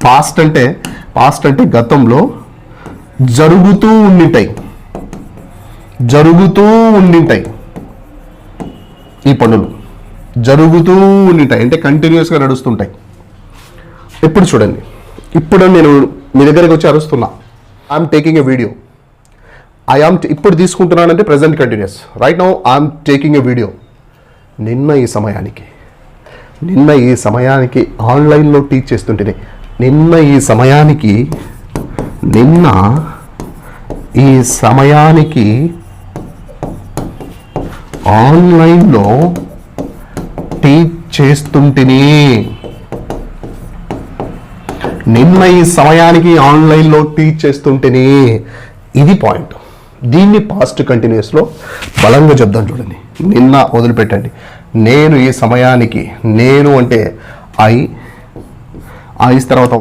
Past అంటే గతంలో జరుగుతూ ఉండింటాయి ఈ పనులు జరుగుతూ ఉండింటాయి అంటే కంటిన్యూస్గా నడుస్తుంటాయి. ఇప్పుడు చూడండి, ఇప్పుడు నేను మీ దగ్గరికి వచ్చి అరుస్తున్నా, ఐఎమ్ టేకింగ్ ఎ వీడియో, ఇప్పుడు తీసుకుంటున్నానంటే present continuous, right now I'm taking a video. నిన్న ఈ సమయానికి ఆన్లైన్లో టీచ్ చేస్తుంటేనే నిన్న ఈ సమయానికి ఆన్లైన్లో టీచ్ చేస్తుంటేనే ఇది పాయింట్. దీన్ని పాస్ట్ కంటిన్యూస్లో బలంగా చెప్దాం. చూడండి, నిన్న వదిలిపెట్టండి. నేను ఈ సమయానికి, నేను అంటే ఐ తర్వాత